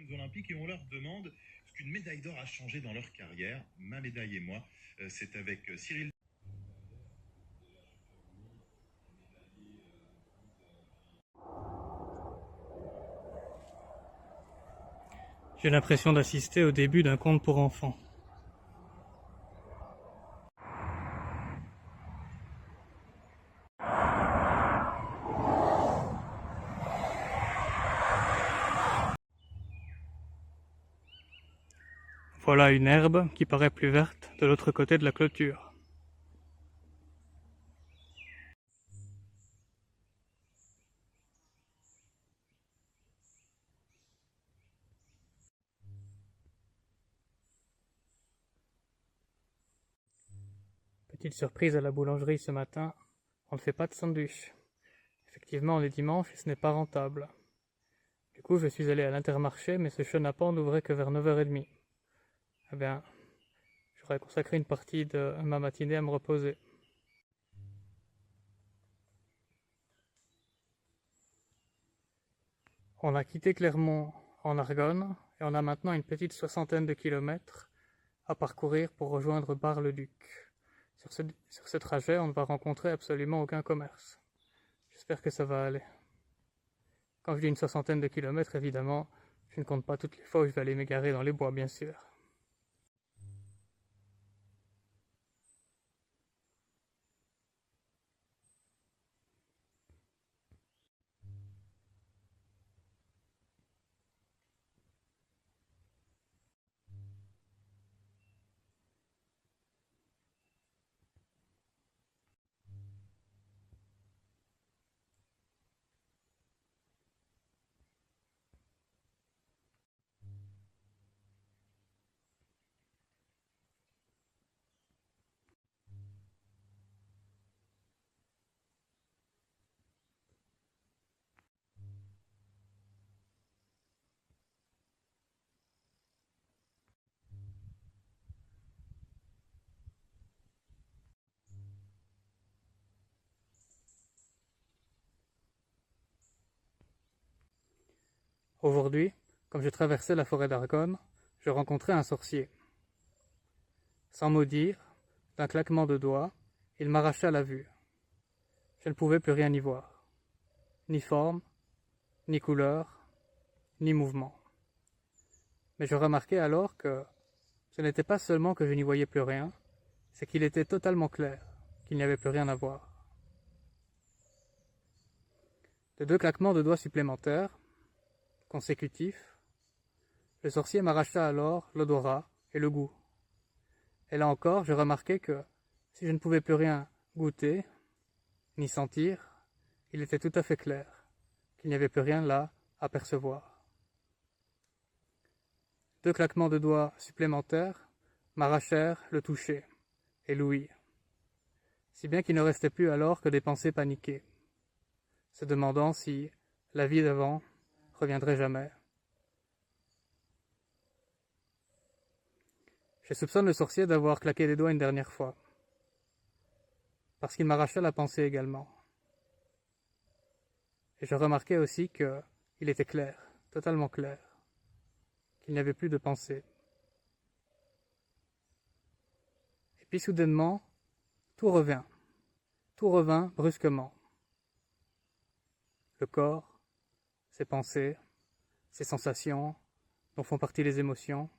championnes olympiques et on leur demande ce qu'une médaille d'or a changé dans leur carrière. Ma médaille et moi, c'est avec Cyril. J'ai l'impression d'assister au début d'un conte pour enfants. Voilà une herbe qui paraît plus verte de l'autre côté de la clôture. Petite surprise à la boulangerie ce matin, on ne fait pas de sandwich. Effectivement, on est dimanche et ce n'est pas rentable. Du coup, je suis allé à l'Intermarché, mais ce chenapan n'ouvrait que vers 9h30. Eh bien, j'aurais consacré une partie de ma matinée à me reposer. On a quitté Clermont en Argonne et on a maintenant une petite soixantaine de kilomètres à parcourir pour rejoindre Bar-le-Duc. Sur ce trajet, on ne va rencontrer absolument aucun commerce. J'espère que ça va aller. Quand je dis une soixantaine de kilomètres, évidemment, je ne compte pas toutes les fois où je vais aller m'égarer dans les bois, bien sûr. Aujourd'hui, comme je traversais la forêt d'Argonne, je rencontrai un sorcier. Sans mot dire, d'un claquement de doigts, il m'arracha la vue. Je ne pouvais plus rien y voir. Ni forme, ni couleur, ni mouvement. Mais je remarquai alors que ce n'était pas seulement que je n'y voyais plus rien, c'est qu'il était totalement clair, qu'il n'y avait plus rien à voir. De 2 claquements de doigts supplémentaires, consécutifs, le sorcier m'arracha alors l'odorat et le goût. Et là encore, je remarquai que, si je ne pouvais plus rien goûter, ni sentir, il était tout à fait clair, qu'il n'y avait plus rien là à percevoir. 2 claquements de doigts supplémentaires m'arrachèrent le toucher et l'ouïe, si bien qu'il ne restait plus alors que des pensées paniquées, se demandant si la vie d'avant reviendrait jamais. Je soupçonne le sorcier d'avoir claqué des doigts une dernière fois, parce qu'il m'arracha la pensée également. Et je remarquai aussi qu'il était clair, totalement clair, qu'il n'y avait plus de pensée. Et puis soudainement, tout revint brusquement. Le corps, ses pensées, ses sensations, dont font partie les émotions,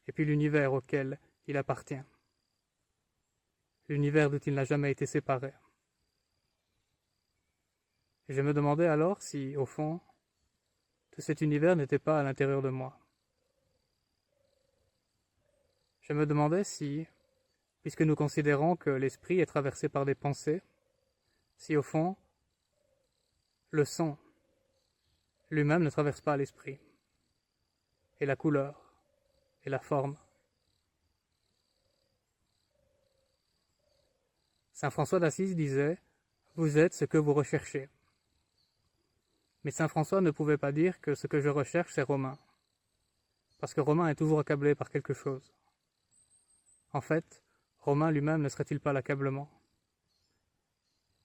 et puis l'univers auquel il appartient, l'univers dont il n'a jamais été séparé. Et je me demandais alors si, au fond, tout cet univers n'était pas à l'intérieur de moi. Je me demandais si, puisque nous considérons que l'esprit est traversé par des pensées, si au fond, le son lui-même ne traverse pas l'esprit, et la couleur, et la forme. Saint François d'Assise disait « Vous êtes ce que vous recherchez ». Mais Saint François ne pouvait pas dire que ce que je recherche, c'est Romain, parce que Romain est toujours accablé par quelque chose. En fait, Romain lui-même ne serait-il pas l'accablement?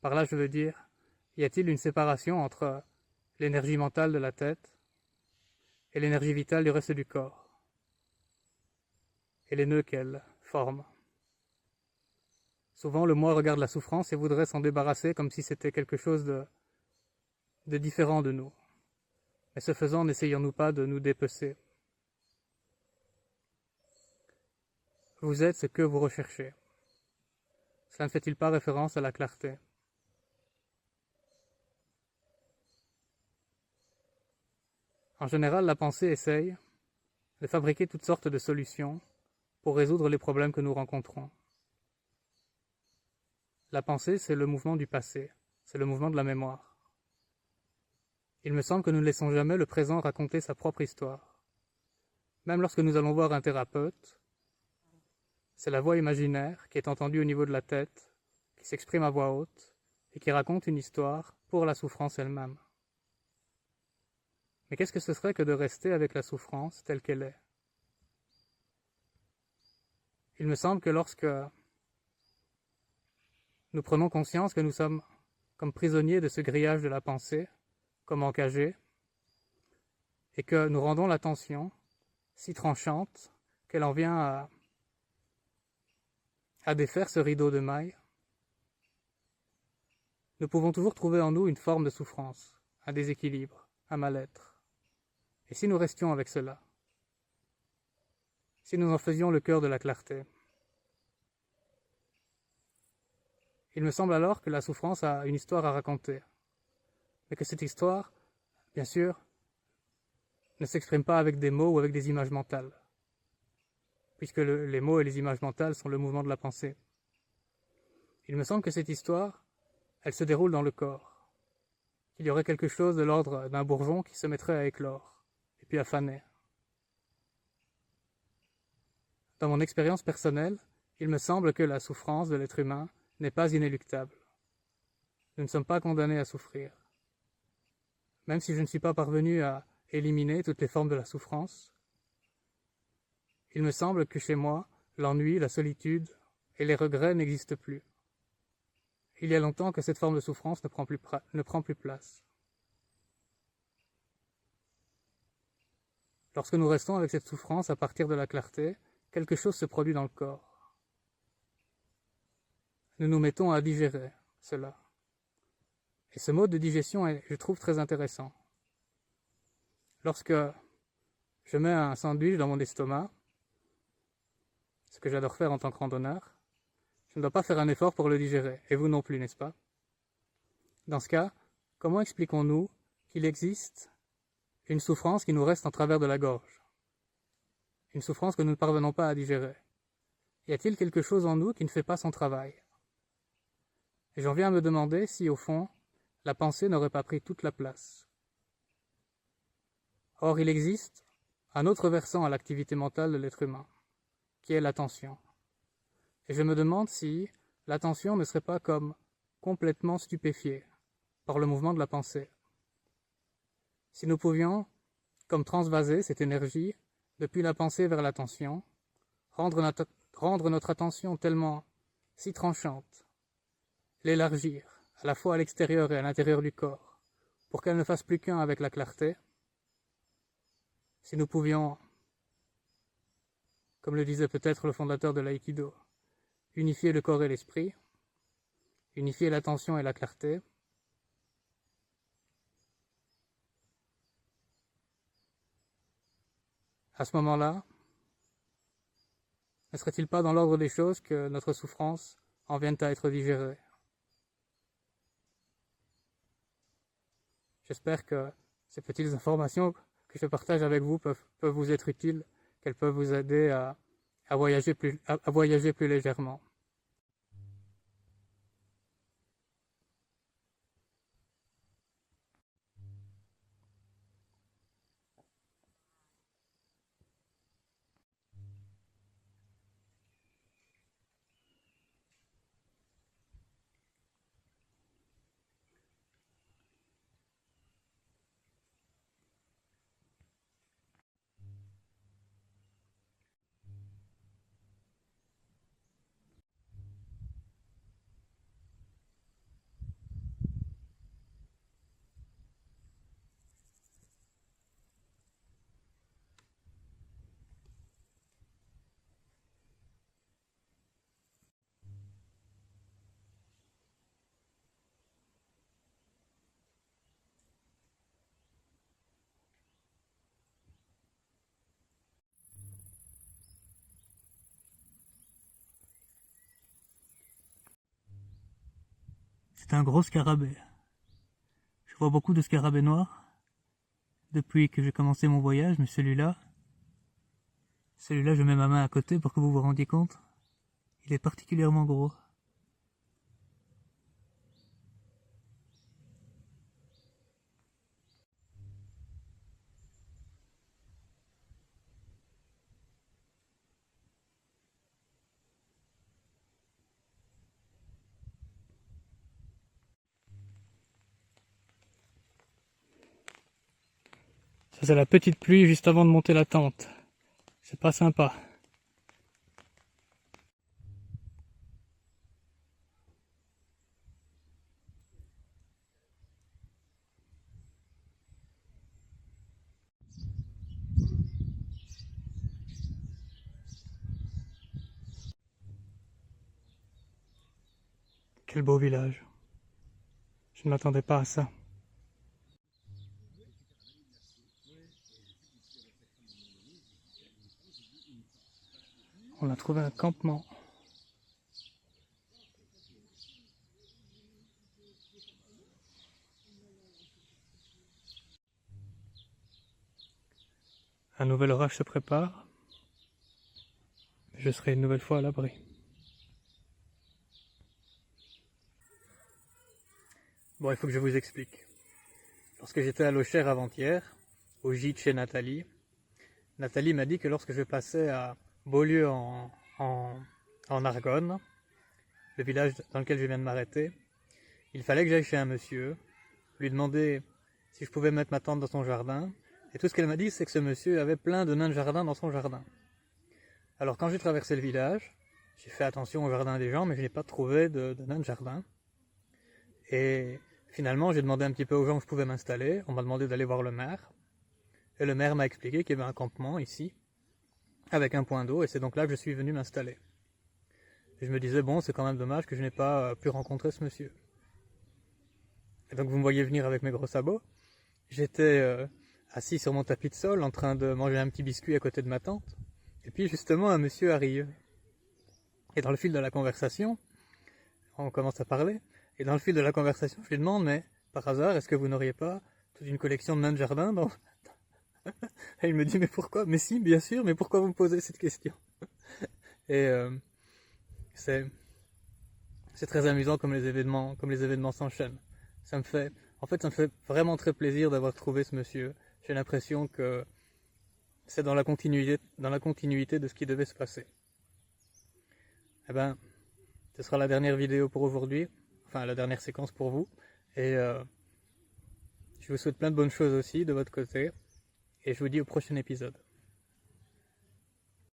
Par là, je veux dire, y a-t-il une séparation entre l'énergie mentale de la tête et l'énergie vitale du reste du corps, et les nœuds qu'elle forme. Souvent, le moi regarde la souffrance et voudrait s'en débarrasser comme si c'était quelque chose de différent de nous. Mais ce faisant, n'essayons-nous pas de nous dépecer? Vous êtes ce que vous recherchez. Cela ne fait-il pas référence à la clarté? En général, la pensée essaye de fabriquer toutes sortes de solutions pour résoudre les problèmes que nous rencontrons. La pensée, c'est le mouvement du passé, c'est le mouvement de la mémoire. Il me semble que nous ne laissons jamais le présent raconter sa propre histoire. Même lorsque nous allons voir un thérapeute, c'est la voix imaginaire qui est entendue au niveau de la tête, qui s'exprime à voix haute et qui raconte une histoire pour la souffrance elle-même. Mais qu'est-ce que ce serait que de rester avec la souffrance telle qu'elle est? Il me semble que lorsque nous prenons conscience que nous sommes comme prisonniers de ce grillage de la pensée, comme encagés, et que nous rendons l'attention si tranchante qu'elle en vient à défaire ce rideau de mailles, nous pouvons toujours trouver en nous une forme de souffrance, un déséquilibre, un mal-être. Et si nous restions avec cela? Si nous en faisions le cœur de la clarté? Il me semble alors que la souffrance a une histoire à raconter, mais que cette histoire, bien sûr, ne s'exprime pas avec des mots ou avec des images mentales, puisque les mots et les images mentales sont le mouvement de la pensée. Il me semble que cette histoire, elle se déroule dans le corps, qu'il y aurait quelque chose de l'ordre d'un bourgeon qui se mettrait à éclore, et puis à faner. Dans mon expérience personnelle, il me semble que la souffrance de l'être humain n'est pas inéluctable. Nous ne sommes pas condamnés à souffrir. Même si je ne suis pas parvenu à éliminer toutes les formes de la souffrance, il me semble que chez moi, l'ennui, la solitude et les regrets n'existent plus. Il y a longtemps que cette forme de souffrance ne prend plus place. Lorsque nous restons avec cette souffrance à partir de la clarté, quelque chose se produit dans le corps. Nous nous mettons à digérer cela. Et ce mode de digestion est, je trouve, très intéressant. Lorsque je mets un sandwich dans mon estomac, ce que j'adore faire en tant que randonneur, je ne dois pas faire un effort pour le digérer, et vous non plus, n'est-ce pas? Dans ce cas, comment expliquons-nous qu'il existe une souffrance qui nous reste en travers de la gorge? Une souffrance que nous ne parvenons pas à digérer. Y a-t-il quelque chose en nous qui ne fait pas son travail? Et j'en viens à me demander si, au fond, la pensée n'aurait pas pris toute la place. Or, il existe un autre versant à l'activité mentale de l'être humain, qui est l'attention. Et je me demande si l'attention ne serait pas comme complètement stupéfiée par le mouvement de la pensée. Si nous pouvions, comme transvaser cette énergie depuis la pensée vers l'attention, rendre notre attention tellement si tranchante, l'élargir à la fois à l'extérieur et à l'intérieur du corps, pour qu'elle ne fasse plus qu'un avec la clarté, si nous pouvions, comme le disait peut-être le fondateur de l'aïkido, unifier le corps et l'esprit, unifier l'attention et la clarté, à ce moment-là, ne serait-il pas dans l'ordre des choses que notre souffrance en vienne à être digérée? J'espère que ces petites informations que je partage avec vous peuvent vous être utiles, qu'elles peuvent vous aider à voyager plus légèrement. C'est un gros scarabée. Je vois beaucoup de scarabées noirs depuis que j'ai commencé mon voyage, mais celui-là, je mets ma main à côté pour que vous vous rendiez compte. Il est particulièrement gros. Ça c'est la petite pluie juste avant de monter la tente. C'est pas sympa. Quel beau village. Je ne m'attendais pas à ça. On a trouvé un campement. Un nouvel orage se prépare. Je serai une nouvelle fois à l'abri. Bon, il faut que je vous explique. Lorsque j'étais à l'Auxerre avant-hier, au gîte chez Nathalie, Nathalie m'a dit que lorsque je passais à Beaulieu en Argonne, le village dans lequel je viens de m'arrêter, il fallait que j'aille chez un monsieur, lui demander si je pouvais mettre ma tente dans son jardin, et tout ce qu'elle m'a dit, c'est que ce monsieur avait plein de nains de jardin dans son jardin. Alors quand j'ai traversé le village, j'ai fait attention au jardin des gens, mais je n'ai pas trouvé de nains de jardin. Et finalement, j'ai demandé un petit peu aux gens où je pouvais m'installer. On m'a demandé d'aller voir le maire. Et le maire m'a expliqué qu'il y avait un campement ici, avec un point d'eau, et c'est donc là que je suis venu m'installer. Et je me disais, bon, c'est quand même dommage que je n'ai pas pu rencontrer ce monsieur. Et donc vous me voyez venir avec mes gros sabots. J'étais assis sur mon tapis de sol, en train de manger un petit biscuit à côté de ma tante. Et puis justement, un monsieur arrive. Et dans le fil de la conversation, on commence à parler. Et dans le fil de la conversation, je lui demande, mais par hasard, est-ce que vous n'auriez pas toute une collection de nains de jardin dans... Et il me dit, mais pourquoi? Mais si, bien sûr, mais pourquoi vous me posez cette question? Et c'est très amusant comme les événements s'enchaînent. En fait, ça me fait vraiment très plaisir d'avoir trouvé ce monsieur. J'ai l'impression que c'est dans la continuité de ce qui devait se passer. Eh ben, ce sera la dernière vidéo pour aujourd'hui. Enfin, la dernière séquence pour vous. Et je vous souhaite plein de bonnes choses aussi de votre côté. Et je vous dis au prochain épisode.